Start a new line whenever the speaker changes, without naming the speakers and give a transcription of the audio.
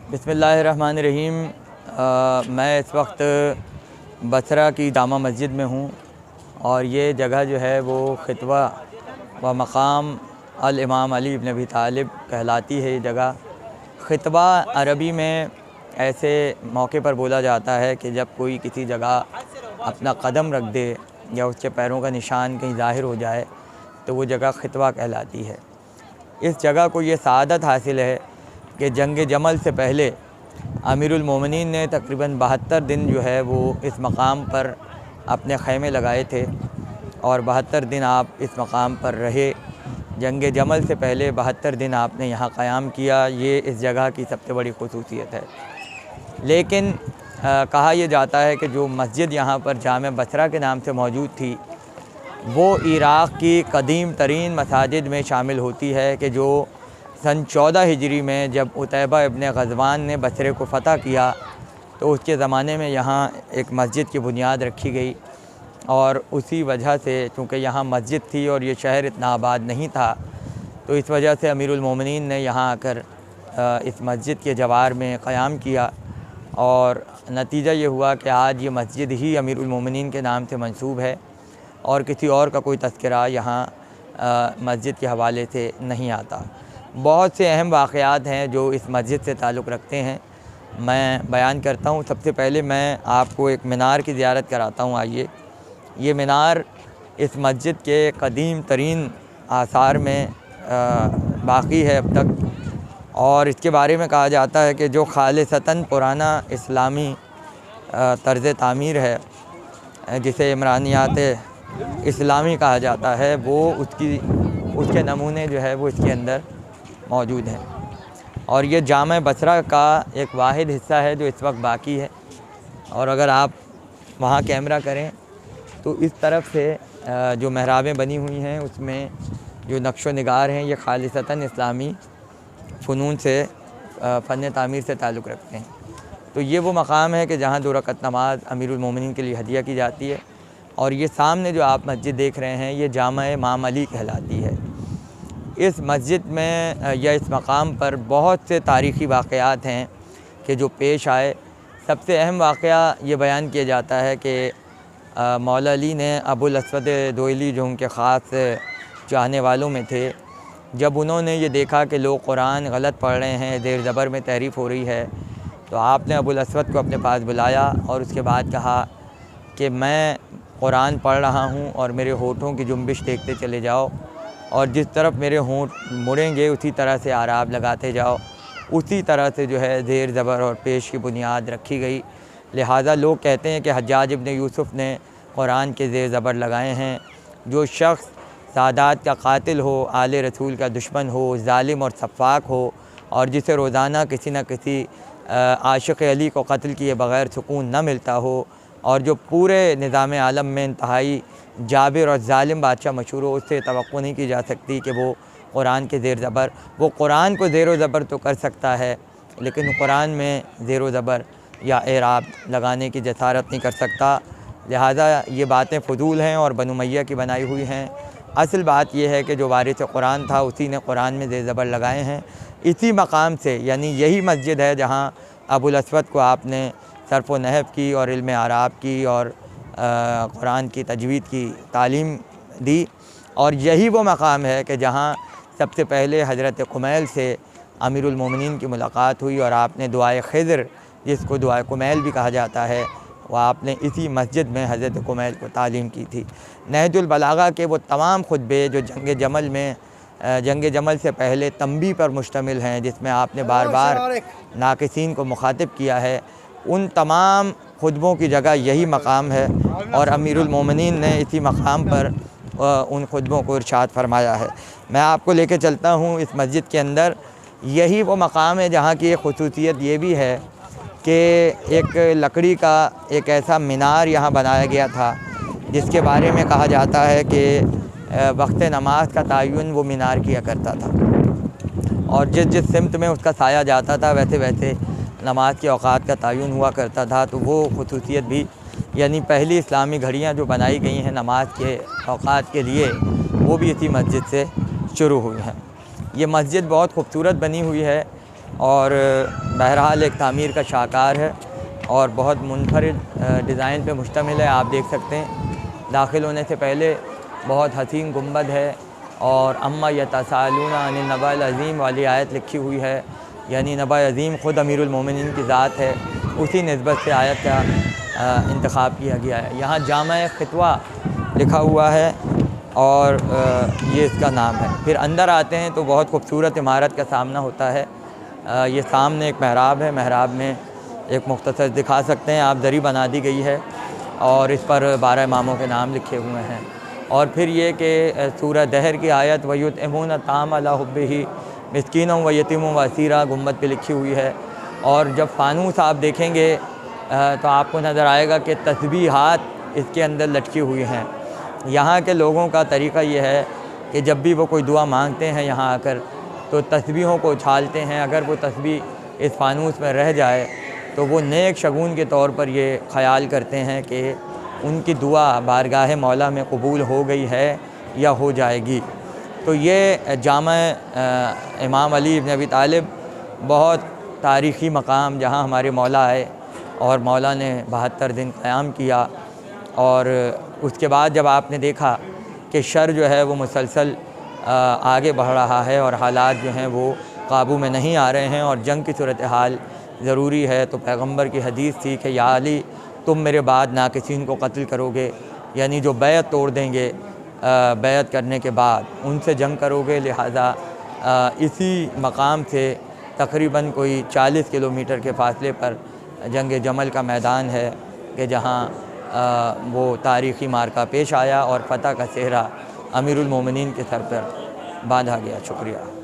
बिस्मिल्लाहिर्रहमानिर्रहीम। मैं इस वक्त बसरा की जामा मस्जिद में हूँ और ये जगह जो है वो ख़ितवा व मक़ाम अल इमाम अली इब्न अबी तालिब कहलाती है। ये जगह ख़ितवा अरबी में ऐसे मौके पर बोला जाता है कि जब कोई किसी जगह अपना कदम रख दे या उसके पैरों का निशान कहीं ज़ाहिर हो जाए तो वो जगह ख़ितवा कहलाती है। इस जगह को ये सआदत हासिल है कि जंग जमल से पहले अमीरुल मोमिनीन ने तकरीबन 72 दिन जो है वो इस मकाम पर अपने ख़ैमे लगाए थे और 72 दिन आप इस मकाम पर रहे। जंग जमल से पहले 72 दिन आपने यहाँ क़याम किया। ये इस जगह की सबसे बड़ी ख़ुसूसियत है। लेकिन कहा यह जाता है कि जो मस्जिद यहाँ पर जामे बसरा के नाम से मौजूद थी वो इराक़ की कदीम तरीन मसाजिद में शामिल होती है कि जो सन 14 हिजरी में जब उतैबा इब्न ग़ज़वान ने बसरे को फ़तह किया तो उसके ज़माने में यहाँ एक मस्जिद की बुनियाद रखी गई और उसी वजह से चूँकि यहाँ मस्जिद थी और ये शहर इतना आबाद नहीं था तो इस वजह से अमीरुल मोमिनीन ने यहाँ आकर इस मस्जिद के जवार में क़याम किया और नतीजा ये हुआ कि आज ये मस्जिद ही अमीरुल मोमिनीन के नाम से मंसूब है और किसी और का कोई तज़किरा यहाँ मस्जिद के हवाले से नहीं आता। बहुत से अहम वाक़यात हैं जो इस मस्जिद से ताल्लुक़ रखते हैं, मैं बयान करता हूँ। सबसे पहले मैं आपको एक मीनार की ज़ियारत कराता हूँ। आइए, ये मीनार इस मस्जिद के कदीम तरीन आसार में बाक़ी है अब तक और इसके बारे में कहा जाता है कि जो खालिसतन पुराना इस्लामी तर्ज़ तामीर है जिसे इमरानियात इस्लामी कहा जाता है वो उसके नमूने जो है वो इसके अंदर मौजूद हैं और ये जामा बसरा का एक वाहिद हिस्सा है जो इस वक्त बाकी है। और अगर आप वहाँ कैमरा करें तो इस तरफ से जो महराबें बनी हुई हैं उसमें जो नक्शो निगार हैं ये खालिसतन इस्लामी फ़नून से फ़न तामीर से ताल्लुक़ रखते हैं। तो ये वो मकाम है कि जहाँ 2 रकअत नमाज अमीरुल मोमिनीन के लिए हदिया की जाती है। और ये सामने जो आप मस्जिद देख रहे हैं ये जामा इमाम अली कहलाती है। इस मस्जिद में या इस मकाम पर बहुत से तारीख़ी वाक़यात हैं कि जो पेश आए। सबसे अहम वाक़या ये बयान किया जाता है कि मौला अली ने अबुल अस्वद दोयली जो उनके ख़ास चाहने वालों में थे, जब उन्होंने ये देखा कि लोग कुरान गलत पढ़ रहे हैं, ज़ेर ज़बर में तहरीफ़ हो रही है, तो आपने अबुल अस्वद को अपने पास बुलाया और उसके बाद कहा कि मैं कुरान पढ़ रहा हूँ और मेरे होठों की जुम्बिश देखते चले जाओ और जिस तरफ मेरे होंठ मुड़ेंगे उसी तरह से आराब लगाते जाओ। उसी तरह से जो है ज़ेर ज़बर और पेश की बुनियाद रखी गई। लिहाजा लोग कहते हैं कि हज्जाज इब्न यूसुफ़ ने कुरान के ज़ेर ज़बर लगाए हैं। जो शख्स सादात का कातिल हो, आले रसूल का दुश्मन हो, ज़ालिम और सफ़ाक हो और जिसे रोज़ाना किसी न किसी आशिक़ अली को कत्ल किए बग़ैर सुकून न मिलता हो और जो पूरे निज़ाम आलम में इंतहाई जाबिर और ज़ालिम बादशाह मशहूर हो, उससे तवक्को नहीं की जा सकती कि वो कुरान के ज़ेर ज़बर, वो कुरान को ज़ेर ज़बर तो कर सकता है लेकिन कुरान में ज़ेर ज़बर या एराब लगाने की जसारत नहीं कर सकता। लिहाजा ये बातें फ़ुजूल हैं और बनु उमय्या की बनाई हुई हैं। असल बात यह है कि जो वारिस कुरान था उसी ने कुरान में ज़ेर ज़बर लगाए हैं। इसी मकाम से, यानी यही मस्जिद है जहाँ अबुल अस्वद को आपने सर्फ़ व नहव की और इल्म आराब की और कुरान की तजवीद की तालीम दी और यही वो मकाम है कि जहाँ सबसे पहले हज़रत कुमैल से अमीरुल मोमिनीन की मुलाकात हुई और आपने दुआए ख़िज़्र, जिसको दुआए कुमैल भी कहा जाता है, वह आपने इसी मस्जिद में हज़रत कुमैल को तालीम की थी। नहजुल बलागा के वो तमाम खुतबे जो जंग जमल से पहले तंबी पर मुश्तमिल हैं, जिसमें आपने बार बार नाक़िसीन को मुखातिब किया है, उन तमाम खुतबों की जगह यही मकाम है और अमीरुल मोमिनीन ने इसी मकाम पर उन खुतबों को इरशाद फरमाया है। मैं आपको लेके चलता हूँ इस मस्जिद के अंदर। यही वो मकाम है जहाँ की एक ख़ुसूसियत ये भी है कि एक लकड़ी का एक ऐसा मीनार यहाँ बनाया गया था जिसके बारे में कहा जाता है कि वक्त नमाज का तयन वो मीनार किया करता था और जिस सिमत में उसका साया जाता था वैसे वैसे नमाज के औक़ात का तयन हुआ करता था। तो वो ख़ुसूसियत भी, यानी पहली इस्लामी घड़ियाँ जो बनाई गई हैं नमाज के औक़ात के लिए, वो भी इसी मस्जिद से शुरू हुई हैं। ये मस्जिद बहुत खूबसूरत बनी हुई है। और बहरहाल एक तामीर का शाहकार है और बहुत मुनफरिद डिज़ाइन पे मुश्तमिल है। आप देख सकते हैं दाखिल होने से पहले बहुत हसीन गुंबद है और अम्मा यतसालूना अनिन नबाइल अज़ीम वाली आयत लिखी हुई है, यानी नबा अज़ीम ख़ुद अमीरुल मोमिनीन की ज़ात है, उसी निस्बत से आयत का इंतखाब किया गया है। यहाँ जामा खितवा लिखा हुआ है और ये इसका नाम है। फिर अंदर आते हैं तो बहुत खूबसूरत इमारत का सामना होता है। ये सामने एक महराब है, महराब में एक मुख्तसर दिखा सकते हैं आप, दरी बना दी गई है और इस पर 12 इमामों के नाम लिखे हुए हैं। और फिर ये कि सूरह दहर की आयत वयुतइमून ताम अला हुब्बिही मिस्कीनों व यतीमों व असीरा गुम्बद पे लिखी हुई है। और जब फ़ानूस आप देखेंगे तो आपको नज़र आएगा कि तस्बीहात इसके अंदर लटकी हुई हैं। यहाँ के लोगों का तरीक़ा ये है कि जब भी वो कोई दुआ मांगते हैं यहाँ आकर तो तस्बीहों को उछालते हैं। अगर वो तस्बीह इस फ़ानूस में रह जाए तो वो नेक शगुन के तौर पर ये ख़याल करते हैं कि उनकी दुआ बारगाह मौला में कबूल हो गई है या हो जाएगी। तो ये जामा इमाम अली इब्न अबी तालिब बहुत तारीख़ी मकाम, जहाँ हमारे मौला आए और मौला ने 72 दिन क़याम किया। और उसके बाद जब आपने देखा कि शर जो है वो मुसलसल आगे बढ़ रहा है और हालात जो हैं वो काबू में नहीं आ रहे हैं और जंग की सूरत हाल ज़रूरी है, तो पैगंबर की हदीस थी कि या अली तुम मेरे बाद नाकिसीन को कत्ल करोगे, यानी जो बैत तोड़ देंगे, बैत करने के बाद उनसे जंग करोगे। लिहाजा इसी मकाम से तकरीबन कोई 40 किलोमीटर के फ़ासले पर जंग जमल का मैदान है कि जहाँ वो तारीख़ी मार्का पेश आया और फ़तह का सेहरा अमीरुल मोमिनीन के सर पर बांधा गया। शुक्रिया।